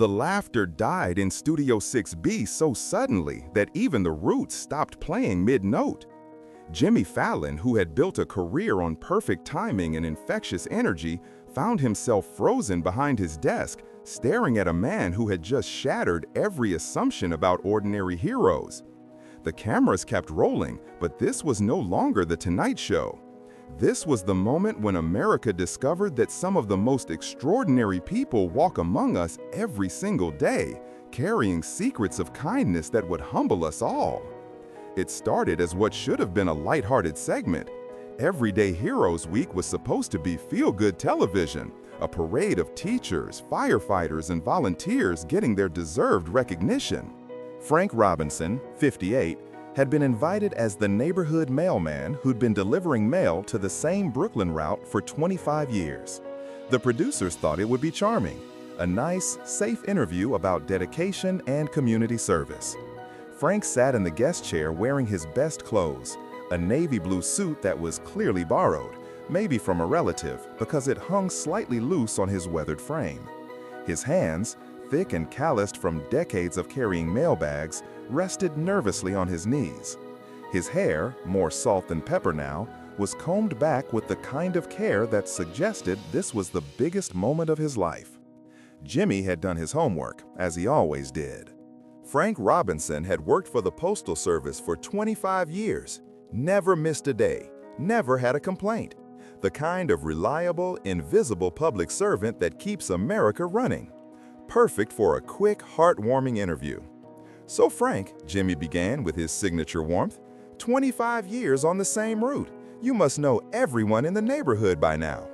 The laughter died in Studio 6B so suddenly that even the Roots stopped playing mid-note. Jimmy Fallon, who had built a career on perfect timing and infectious energy, found himself frozen behind his desk, staring at a man who had just shattered every assumption about ordinary heroes. The cameras kept rolling, but this was no longer The Tonight Show. This was the moment when America discovered that some of the most extraordinary people walk among us every single day, carrying secrets of kindness that would humble us all. It started as what should have been a lighthearted segment. Everyday Heroes Week was supposed to be feel-good television, a parade of teachers, firefighters, and volunteers getting their deserved recognition. Frank Robinson, 58, had been invited as the neighborhood mailman who'd been delivering mail to the same Brooklyn route for 25 years. The producers thought it would be charming, a nice, safe interview about dedication and community service. Frank sat in the guest chair wearing his best clothes, a navy blue suit that was clearly borrowed, maybe from a relative, because it hung slightly loose on his weathered frame. His hands, thick and calloused from decades of carrying mail bags, rested nervously on his knees. His hair, more salt than pepper now, was combed back with the kind of care that suggested this was the biggest moment of his life. Jimmy had done his homework, as he always did. Frank Robinson had worked for the Postal Service for 25 years, never missed a day, never had a complaint. The kind of reliable, invisible public servant that keeps America running. Perfect for a quick, heartwarming interview. "So Frank," Jimmy began with his signature warmth, 25 years on the same route. You must know everyone in the neighborhood by now."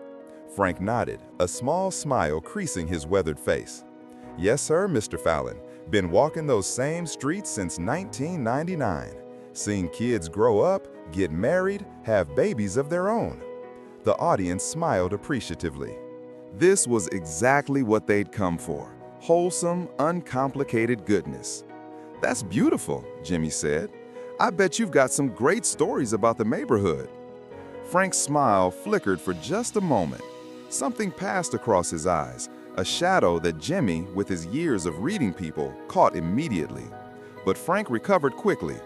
Frank nodded, a small smile creasing his weathered face. "Yes, sir, Mr. Fallon. Been walking those same streets since 1999. Seen kids grow up, get married, have babies of their own." The audience smiled appreciatively. This was exactly what they'd come for. Wholesome, uncomplicated goodness. "That's beautiful," Jimmy said. "I bet you've got some great stories about the neighborhood." Frank's smile flickered for just a moment. Something passed across his eyes, a shadow that Jimmy, with his years of reading people, caught immediately. But Frank recovered quickly.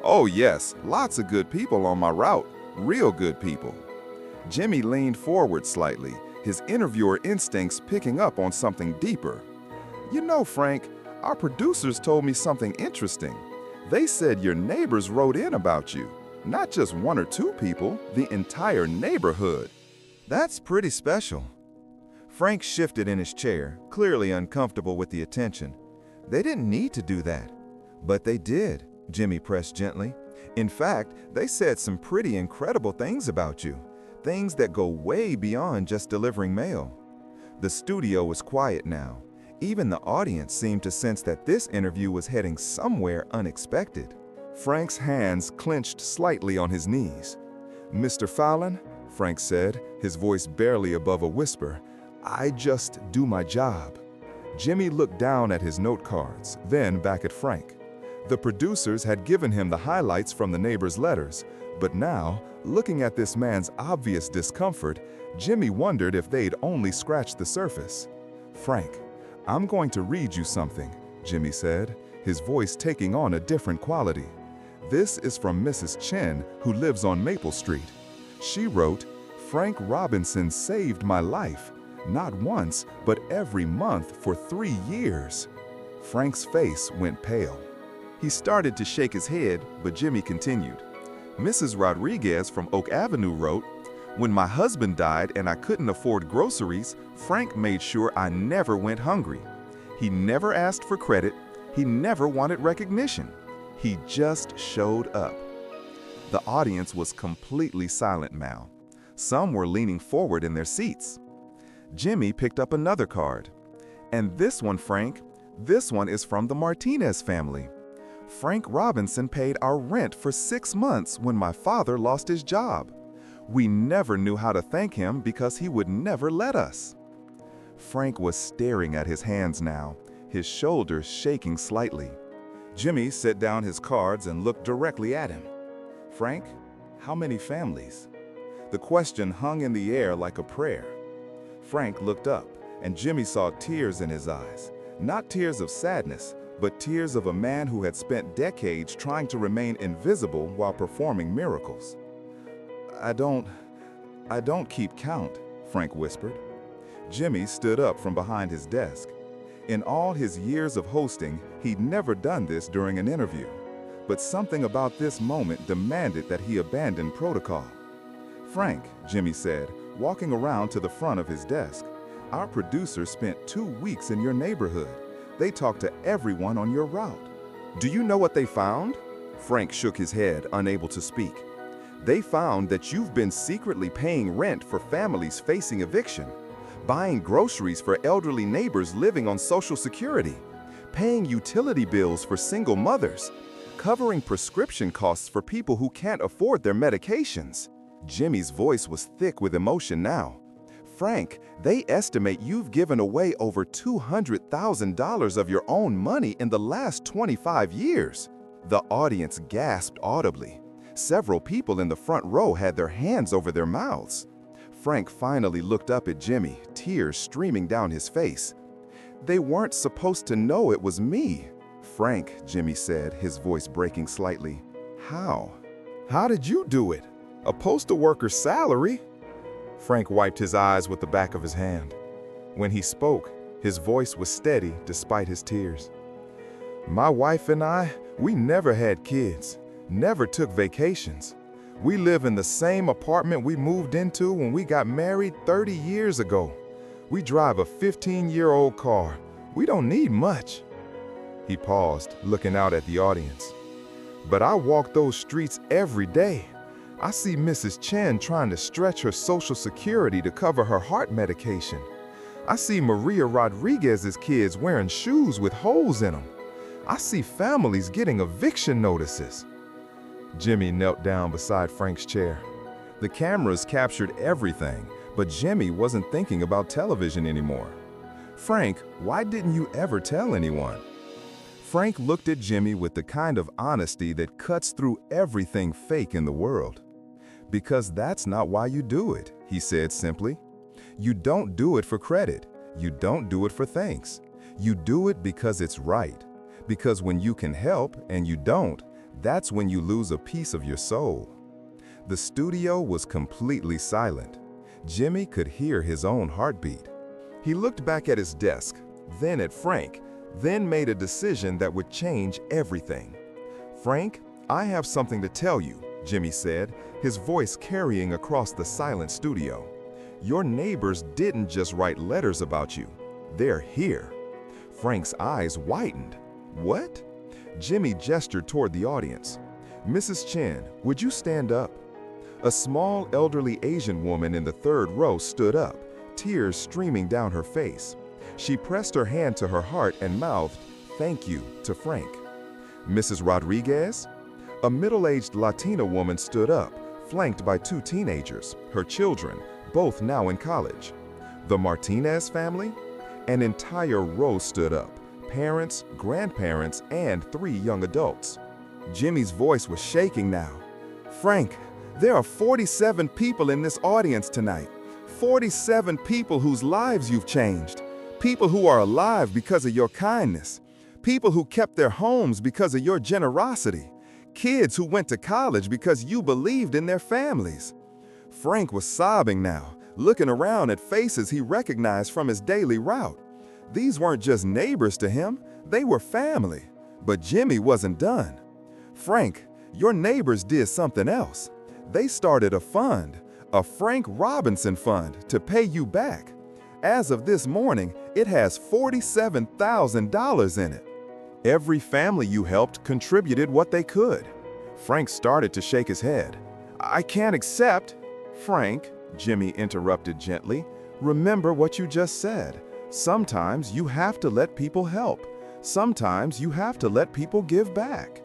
"Oh yes, lots of good people on my route, real good people." Jimmy leaned forward slightly, his interviewer instincts picking up on something deeper. "You know, Frank, our producers told me something interesting. They said your neighbors wrote in about you. Not just one or two people, the entire neighborhood. That's pretty special." Frank shifted in his chair, clearly uncomfortable with the attention. "They didn't need to do that." "But they did," Jimmy pressed gently. "In fact, they said some pretty incredible things about you. Things that go way beyond just delivering mail." The studio was quiet now. Even the audience seemed to sense that this interview was heading somewhere unexpected. Frank's hands clenched slightly on his knees. "Mr. Fallon," Frank said, his voice barely above a whisper, "I just do my job." Jimmy looked down at his note cards, then back at Frank. The producers had given him the highlights from the neighbors' letters, but now, looking at this man's obvious discomfort, Jimmy wondered if they'd only scratched the surface. "Frank, I'm going to read you something," Jimmy said, his voice taking on a different quality. "This is from Mrs. Chen, who lives on Maple Street. She wrote, 'Frank Robinson saved my life, not once, but every month for 3 years.'" Frank's face went pale. He started to shake his head, but Jimmy continued. "Mrs. Rodriguez from Oak Avenue wrote, 'When my husband died and I couldn't afford groceries, Frank made sure I never went hungry. He never asked for credit. He never wanted recognition. He just showed up.'" The audience was completely silent now. Some were leaning forward in their seats. Jimmy picked up another card. "And this one, Frank, this one is from the Martinez family. Frank Robinson paid our rent for 6 months when my father lost his job. We never knew how to thank him because he would never let us." Frank was staring at his hands now, his shoulders shaking slightly. Jimmy set down his cards and looked directly at him. "Frank, how many families?" The question hung in the air like a prayer. Frank looked up, and Jimmy saw tears in his eyes. Not tears of sadness, but tears of a man who had spent decades trying to remain invisible while performing miracles. I don't keep count," Frank whispered. Jimmy stood up from behind his desk. In all his years of hosting, he'd never done this during an interview. But something about this moment demanded that he abandon protocol. "Frank," Jimmy said, walking around to the front of his desk, "our producers spent 2 weeks in your neighborhood. They talked to everyone on your route. Do you know what they found?" Frank shook his head, unable to speak. "They found that you've been secretly paying rent for families facing eviction, buying groceries for elderly neighbors living on Social Security, paying utility bills for single mothers, covering prescription costs for people who can't afford their medications." Jimmy's voice was thick with emotion now. "Frank, they estimate you've given away over $200,000 of your own money in the last 25 years. The audience gasped audibly. Several people in the front row had their hands over their mouths. Frank finally looked up at Jimmy, tears streaming down his face. "They weren't supposed to know it was me." "Frank," Jimmy said, his voice breaking slightly. "How? How did you do it? A postal worker's salary?" Frank wiped his eyes with the back of his hand. When he spoke, his voice was steady despite his tears. "My wife and I, we never had kids, never took vacations. We live in the same apartment we moved into when we got married 30 years ago. We drive a 15-year-old car. We don't need much." He paused, looking out at the audience. "But I walk those streets every day. I see Mrs. Chen trying to stretch her Social Security to cover her heart medication. I see Maria Rodriguez's kids wearing shoes with holes in them. I see families getting eviction notices." Jimmy knelt down beside Frank's chair. The cameras captured everything, but Jimmy wasn't thinking about television anymore. "Frank, why didn't you ever tell anyone?" Frank looked at Jimmy with the kind of honesty that cuts through everything fake in the world. "Because that's not why you do it," he said simply. "You don't do it for credit. You don't do it for thanks. You do it because it's right. Because when you can help and you don't, that's when you lose a piece of your soul." The studio was completely silent. Jimmy could hear his own heartbeat. He looked back at his desk, then at Frank, then made a decision that would change everything. "Frank, I have something to tell you," Jimmy said, his voice carrying across the silent studio. "Your neighbors didn't just write letters about you. They're here." Frank's eyes widened. "What?" Jimmy gestured toward the audience. "Mrs. Chen, would you stand up?" A small, elderly Asian woman in the third row stood up, tears streaming down her face. She pressed her hand to her heart and mouthed, "Thank you," to Frank. "Mrs. Rodriguez?" A middle-aged Latina woman stood up, flanked by 2 teenagers, her children, both now in college. "The Martinez family?" An entire row stood up, parents, grandparents, and 3 young adults. Jimmy's voice was shaking now. "Frank, there are 47 people in this audience tonight. 47 people whose lives you've changed. People who are alive because of your kindness. People who kept their homes because of your generosity. Kids who went to college because you believed in their families." Frank was sobbing now, looking around at faces he recognized from his daily route. These weren't just neighbors to him, they were family. But Jimmy wasn't done. "Frank, your neighbors did something else. They started a fund, a Frank Robinson Fund, to pay you back. As of this morning, it has $47,000 in it. Every family you helped contributed what they could." Frank started to shake his head. "I can't accept." "Frank," Jimmy interrupted gently, "remember what you just said. Sometimes you have to let people help. Sometimes you have to let people give back."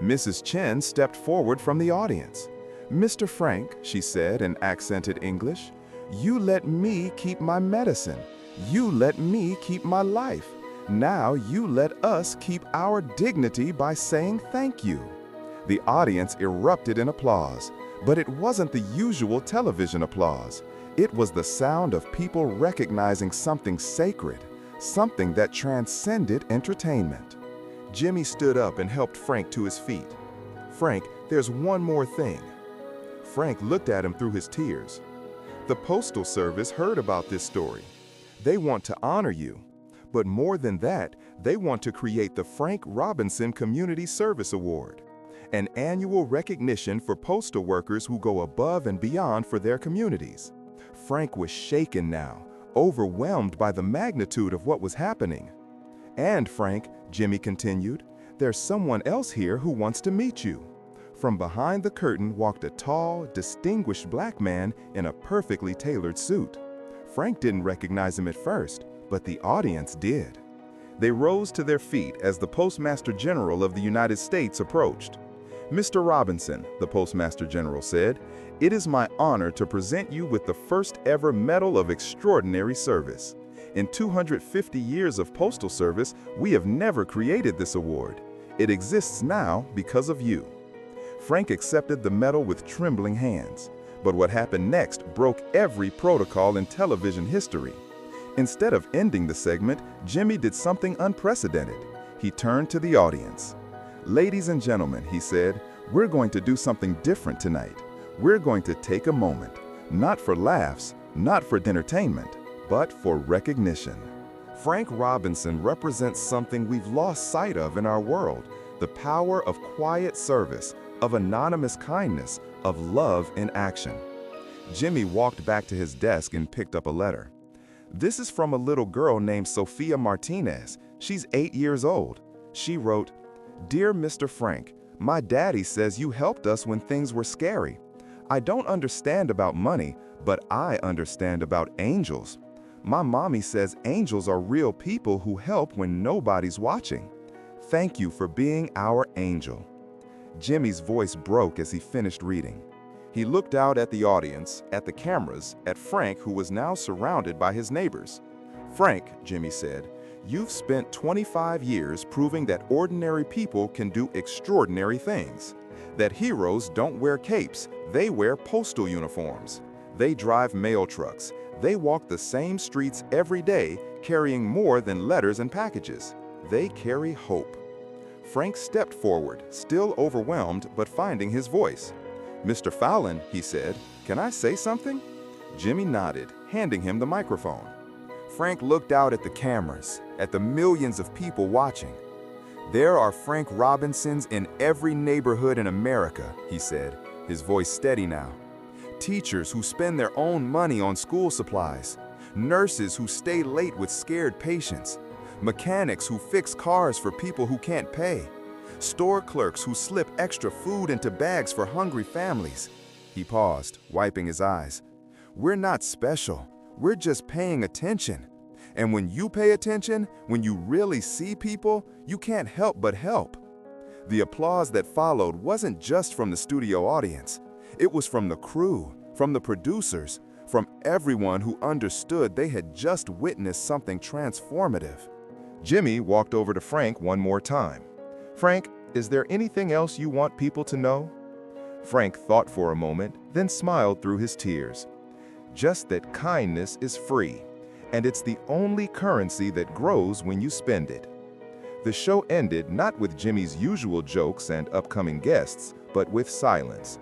Mrs. Chen stepped forward from the audience. "Mr. Frank," she said in accented English, "you let me keep my medicine. You let me keep my life. Now you let us keep our dignity by saying thank you." The audience erupted in applause, but it wasn't the usual television applause. It was the sound of people recognizing something sacred, something that transcended entertainment. Jimmy stood up and helped Frank to his feet. "Frank, there's one more thing." Frank looked at him through his tears. "The Postal Service heard about this story. They want to honor you. But more than that, they want to create the Frank Robinson Community Service Award, an annual recognition for postal workers who go above and beyond for their communities." Frank was shaken now, overwhelmed by the magnitude of what was happening. "And Frank," Jimmy continued, "there's someone else here who wants to meet you." From behind the curtain walked a tall, distinguished black man in a perfectly tailored suit. Frank didn't recognize him at first, but the audience did. They rose to their feet as the Postmaster General of the United States approached. "Mr. Robinson," the Postmaster General said, "it is my honor to present you with the first ever Medal of Extraordinary Service. In 250 years of postal service, we have never created this award. It exists now because of you." Frank accepted the medal with trembling hands. But what happened next broke every protocol in television history. Instead of ending the segment, Jimmy did something unprecedented. He turned to the audience. "Ladies and gentlemen," he said, "we're going to do something different tonight. We're going to take a moment, not for laughs, not for entertainment, but for recognition." Frank Robinson represents something we've lost sight of in our world: the power of quiet service, of anonymous kindness, of love in action. Jimmy walked back to his desk and picked up a letter. "This is from a little girl named Sophia Martinez. She's 8 years old." She wrote, "Dear Mr. Frank, my daddy says you helped us when things were scary. I don't understand about money, but I understand about angels. My mommy says angels are real people who help when nobody's watching. Thank you for being our angel." Jimmy's voice broke as he finished reading. He looked out at the audience, at the cameras, at Frank, who was now surrounded by his neighbors. "Frank," Jimmy said, "you've spent 25 years proving that ordinary people can do extraordinary things. That heroes don't wear capes, they wear postal uniforms. They drive mail trucks. They walk the same streets every day, carrying more than letters and packages. They carry hope." Frank stepped forward, still overwhelmed but finding his voice. "Mr. Fallon," he said, "can I say something?" Jimmy nodded, handing him the microphone. Frank looked out at the cameras, at the millions of people watching. "There are Frank Robinsons in every neighborhood in America," he said, his voice steady now. "Teachers who spend their own money on school supplies, nurses who stay late with scared patients, mechanics who fix cars for people who can't pay, store clerks who slip extra food into bags for hungry families." He paused, wiping his eyes. "We're not special. We're just paying attention. And when you pay attention, when you really see people, you can't help but help." The applause that followed wasn't just from the studio audience. It was from the crew, from the producers, from everyone who understood they had just witnessed something transformative. Jimmy walked over to Frank one more time. "Frank, is there anything else you want people to know?" Frank thought for a moment, then smiled through his tears. "Just that kindness is free, and it's the only currency that grows when you spend it." The show ended not with Jimmy's usual jokes and upcoming guests, but with silence.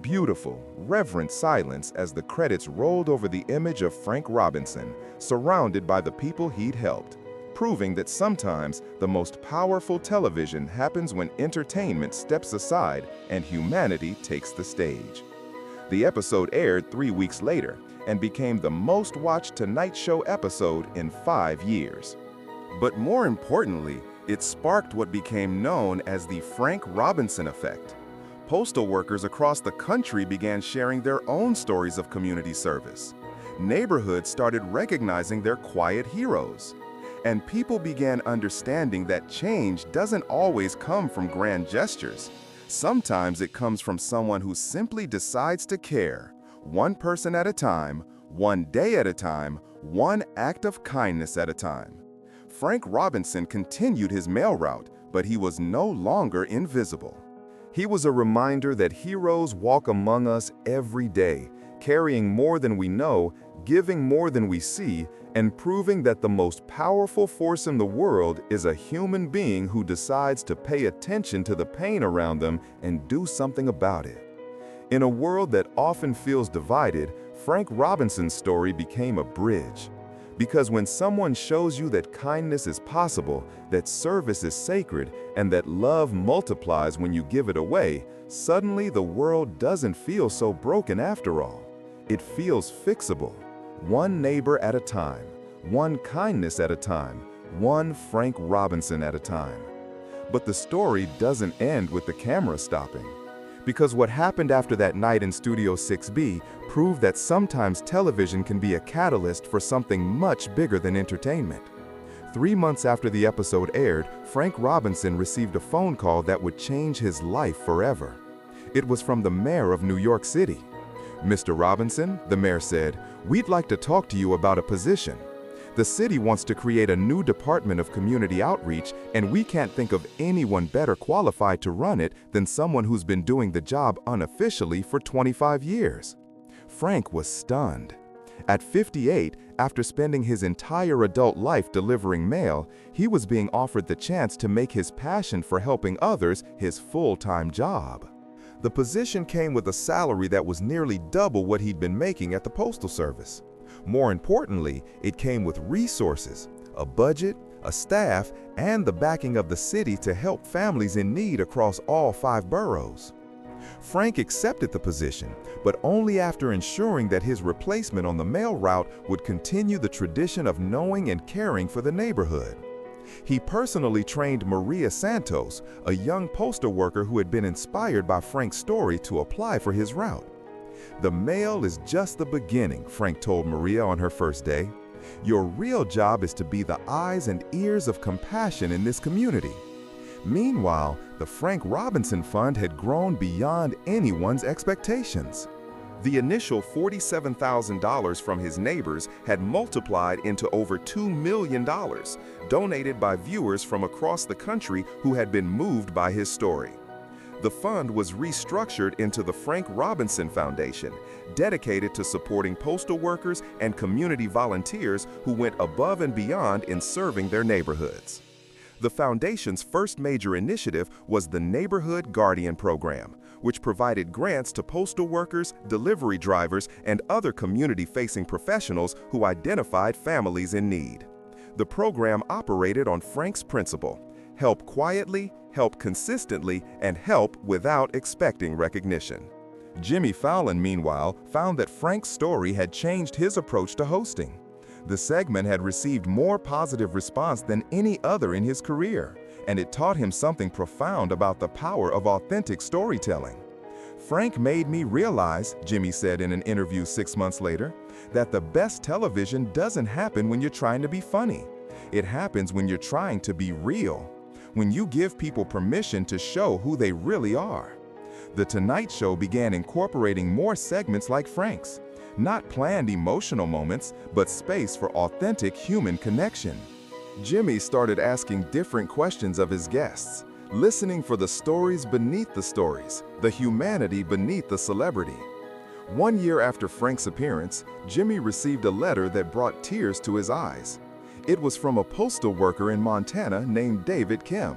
Beautiful, reverent silence as the credits rolled over the image of Frank Robinson, surrounded by the people he'd helped, proving that sometimes the most powerful television happens when entertainment steps aside and humanity takes the stage. The episode aired 3 weeks later and became the most watched Tonight Show episode in 5 years. But more importantly, it sparked what became known as the Frank Robinson effect. Postal workers across the country began sharing their own stories of community service. Neighborhoods started recognizing their quiet heroes. And people began understanding that change doesn't always come from grand gestures. Sometimes it comes from someone who simply decides to care, one person at a time, one day at a time, one act of kindness at a time. Frank Robinson continued his mail route, but he was no longer invisible. He was a reminder that heroes walk among us every day, carrying more than we know, giving more than we see, and proving that the most powerful force in the world is a human being who decides to pay attention to the pain around them and do something about it. In a world that often feels divided, Frank Robinson's story became a bridge. Because when someone shows you that kindness is possible, that service is sacred, and that love multiplies when you give it away, suddenly the world doesn't feel so broken after all. It feels fixable. One neighbor at a time, one kindness at a time, one Frank Robinson at a time. But the story doesn't end with the camera stopping. Because what happened after that night in Studio 6B proved that sometimes television can be a catalyst for something much bigger than entertainment. 3 months after the episode aired, Frank Robinson received a phone call that would change his life forever. It was from the mayor of New York City. "Mr. Robinson," the mayor said, "we'd like to talk to you about a position. The city wants to create a new department of community outreach, and we can't think of anyone better qualified to run it than someone who's been doing the job unofficially for 25 years. Frank was stunned. At 58, after spending his entire adult life delivering mail, he was being offered the chance to make his passion for helping others his full-time job. The position came with a salary that was nearly double what he'd been making at the Postal Service. More importantly, it came with resources, a budget, a staff, and the backing of the city to help families in need across all 5 boroughs. Frank accepted the position, but only after ensuring that his replacement on the mail route would continue the tradition of knowing and caring for the neighborhood. He personally trained Maria Santos, a young postal worker who had been inspired by Frank's story to apply for his route. "The mail is just the beginning," Frank told Maria on her first day. "Your real job is to be the eyes and ears of compassion in this community." Meanwhile, the Frank Robinson Fund had grown beyond anyone's expectations. The initial $47,000 from his neighbors had multiplied into over $2 million, donated by viewers from across the country who had been moved by his story. The fund was restructured into the Frank Robinson Foundation, dedicated to supporting postal workers and community volunteers who went above and beyond in serving their neighborhoods. The foundation's first major initiative was the Neighborhood Guardian Program, which provided grants to postal workers, delivery drivers, and other community-facing professionals who identified families in need. The program operated on Frank's principle: help quietly, help consistently, and help without expecting recognition. Jimmy Fallon, meanwhile, found that Frank's story had changed his approach to hosting. The segment had received more positive response than any other in his career, and it taught him something profound about the power of authentic storytelling. "Frank made me realize," Jimmy said in an interview 6 months later, "that the best television doesn't happen when you're trying to be funny. It happens when you're trying to be real, when you give people permission to show who they really are." The Tonight Show began incorporating more segments like Frank's. Not planned emotional moments, but space for authentic human connection. Jimmy started asking different questions of his guests, listening for the stories beneath the stories, the humanity beneath the celebrity. 1 year after Frank's appearance, Jimmy received a letter that brought tears to his eyes. It was from a postal worker in Montana named David Kim.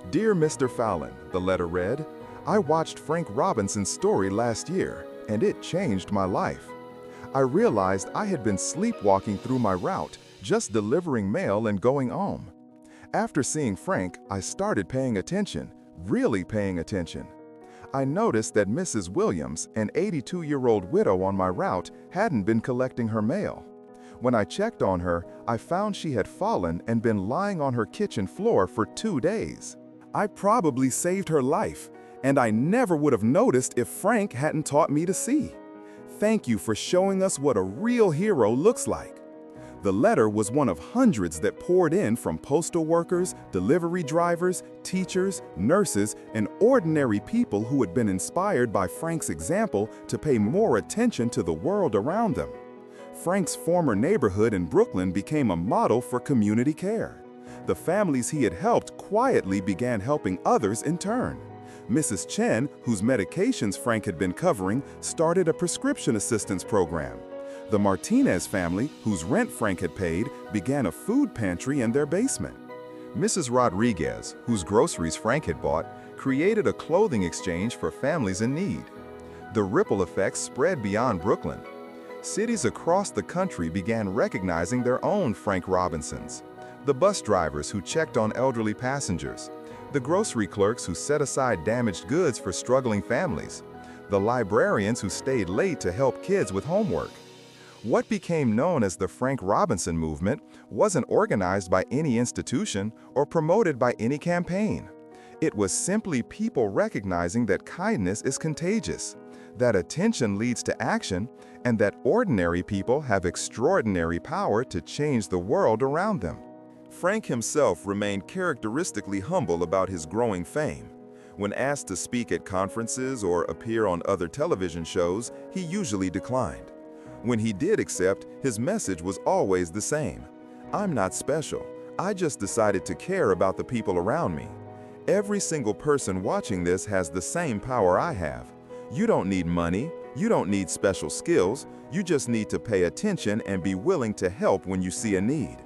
"Dear Mr. Fallon," the letter read, "I watched Frank Robinson's story last year, and it changed my life. I realized I had been sleepwalking through my route, just delivering mail and going home. After seeing Frank, I started paying attention, really paying attention. I noticed that Mrs. Williams, an 82-year-old widow on my route, hadn't been collecting her mail. When I checked on her, I found she had fallen and been lying on her kitchen floor for 2 days. I probably saved her life, and I never would have noticed if Frank hadn't taught me to see. Thank you for showing us what a real hero looks like." The letter was one of hundreds that poured in from postal workers, delivery drivers, teachers, nurses, and ordinary people who had been inspired by Frank's example to pay more attention to the world around them. Frank's former neighborhood in Brooklyn became a model for community care. The families he had helped quietly began helping others in turn. Mrs. Chen, whose medications Frank had been covering, started a prescription assistance program. The Martinez family, whose rent Frank had paid, began a food pantry in their basement. Mrs. Rodriguez, whose groceries Frank had bought, created a clothing exchange for families in need. The ripple effects spread beyond Brooklyn. Cities across the country began recognizing their own Frank Robinsons. The bus drivers who checked on elderly passengers, the grocery clerks who set aside damaged goods for struggling families, the librarians who stayed late to help kids with homework. What became known as the Frank Robinson movement wasn't organized by any institution or promoted by any campaign. It was simply people recognizing that kindness is contagious, that attention leads to action, and that ordinary people have extraordinary power to change the world around them. Frank himself remained characteristically humble about his growing fame. When asked to speak at conferences or appear on other television shows, he usually declined. When he did accept, his message was always the same. "I'm not special. I just decided to care about the people around me. Every single person watching this has the same power I have. You don't need money. You don't need special skills. You just need to pay attention and be willing to help when you see a need."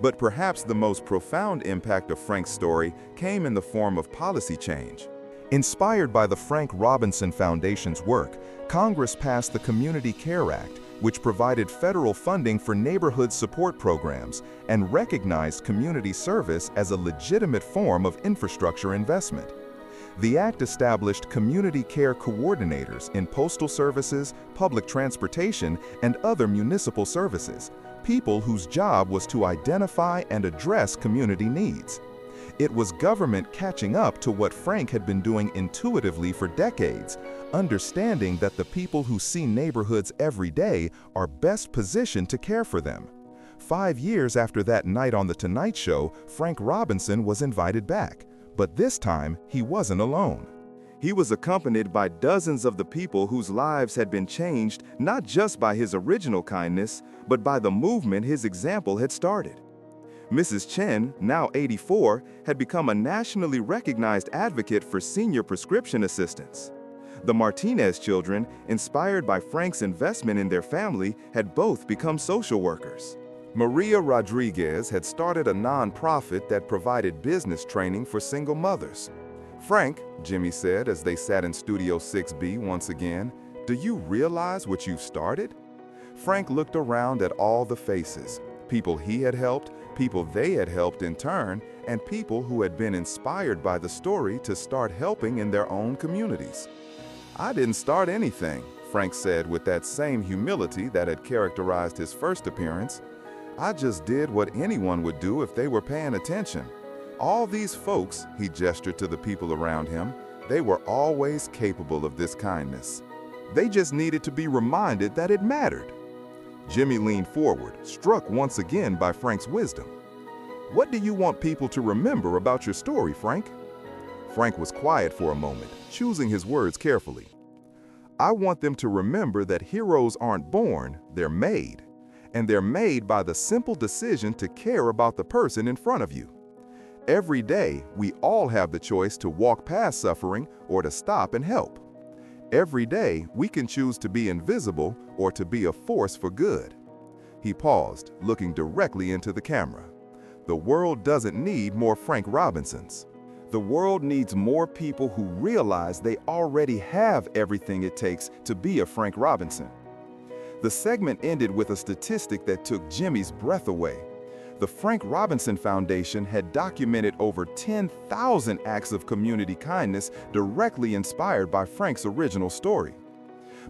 But perhaps the most profound impact of Frank's story came in the form of policy change. Inspired by the Frank Robinson Foundation's work, Congress passed the Community Care Act, which provided federal funding for neighborhood support programs and recognized community service as a legitimate form of infrastructure investment. The act established community care coordinators in postal services, public transportation, and other municipal services, people whose job was to identify and address community needs. It was government catching up to what Frank had been doing intuitively for decades, understanding that the people who see neighborhoods every day are best positioned to care for them. 5 years after that night on The Tonight Show, Frank Robinson was invited back, but this time he wasn't alone. He was accompanied by dozens of the people whose lives had been changed not just by his original kindness, but by the movement his example had started. Mrs. Chen, now 84, had become a nationally recognized advocate for senior prescription assistance. The Martinez children, inspired by Frank's investment in their family, had both become social workers. Maria Rodriguez had started a nonprofit that provided business training for single mothers. "Frank," Jimmy said as they sat in Studio 6B once again, "do you realize what you've started?" Frank looked around at all the faces, people he had helped, people they had helped in turn, and people who had been inspired by the story to start helping in their own communities. "I didn't start anything," Frank said with that same humility that had characterized his first appearance. "I just did what anyone would do if they were paying attention. All these folks," he gestured to the people around him, "they were always capable of this kindness. They just needed to be reminded that it mattered." Jimmy leaned forward, struck once again by Frank's wisdom. "What do you want people to remember about your story, Frank?" Frank was quiet for a moment, choosing his words carefully. "I want them to remember that heroes aren't born, they're made. And they're made by the simple decision to care about the person in front of you. Every day, we all have the choice to walk past suffering or to stop and help. Every day, we can choose to be invisible or to be a force for good." He paused, looking directly into the camera. "The world doesn't need more Frank Robinsons. The world needs more people who realize they already have everything it takes to be a Frank Robinson." The segment ended with a statistic that took Jimmy's breath away. The Frank Robinson Foundation had documented over 10,000 acts of community kindness directly inspired by Frank's original story.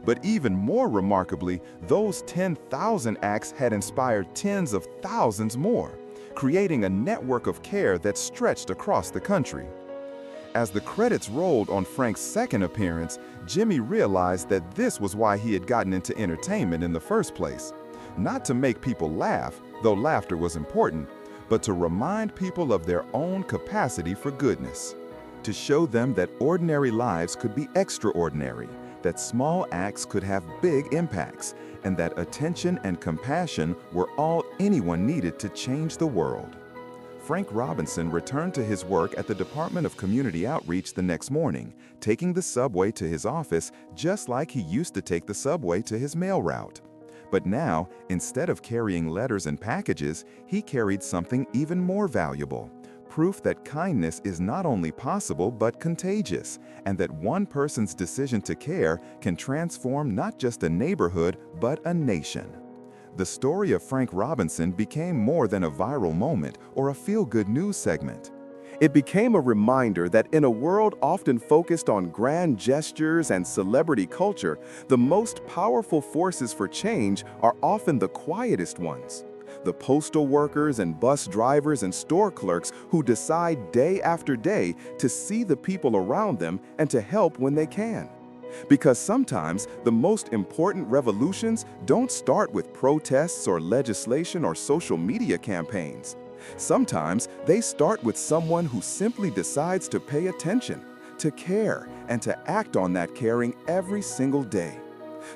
But even more remarkably, those 10,000 acts had inspired tens of thousands more, creating a network of care that stretched across the country. As the credits rolled on Frank's second appearance, Jimmy realized that this was why he had gotten into entertainment in the first place. Not to make people laugh, though laughter was important, but to remind people of their own capacity for goodness. To show them that ordinary lives could be extraordinary, that small acts could have big impacts, and that attention and compassion were all anyone needed to change the world. Frank Robinson returned to his work at the Department of Community Outreach the next morning, taking the subway to his office just like he used to take the subway to his mail route. But now, instead of carrying letters and packages, he carried something even more valuable. Proof that kindness is not only possible but contagious, and that one person's decision to care can transform not just a neighborhood but a nation. The story of Frank Robinson became more than a viral moment or a feel-good news segment. It became a reminder that in a world often focused on grand gestures and celebrity culture, the most powerful forces for change are often the quietest ones. The postal workers and bus drivers and store clerks who decide day after day to see the people around them and to help when they can. Because sometimes the most important revolutions don't start with protests or legislation or social media campaigns. Sometimes they start with someone who simply decides to pay attention, to care, and to act on that caring every single day.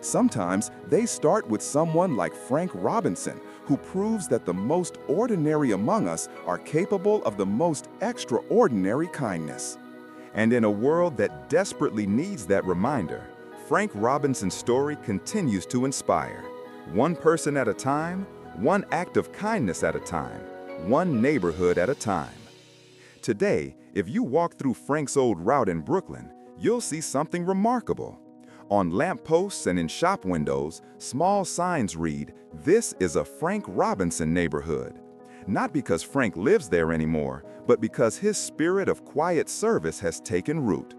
Sometimes they start with someone like Frank Robinson, who proves that the most ordinary among us are capable of the most extraordinary kindness. And in a world that desperately needs that reminder, Frank Robinson's story continues to inspire. One person at a time, one act of kindness at a time, one neighborhood at a time. Today, if you walk through Frank's old route in Brooklyn, you'll see something remarkable. On lampposts and in shop windows, small signs read, "This is a Frank Robinson neighborhood." Not because Frank lives there anymore, but because his spirit of quiet service has taken root.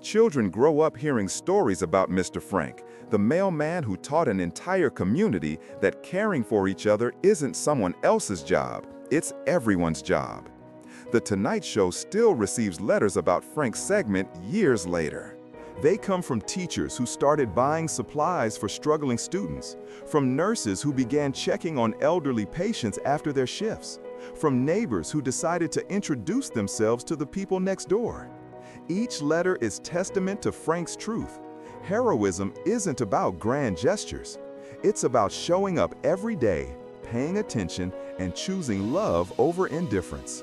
Children grow up hearing stories about Mr. Frank, the mailman who taught an entire community that caring for each other isn't someone else's job, it's everyone's job. The Tonight Show still receives letters about Frank's segment years later. They come from teachers who started buying supplies for struggling students, from nurses who began checking on elderly patients after their shifts, from neighbors who decided to introduce themselves to the people next door. Each letter is testament to Frank's truth. Heroism isn't about grand gestures. It's about showing up every day, paying attention, and choosing love over indifference.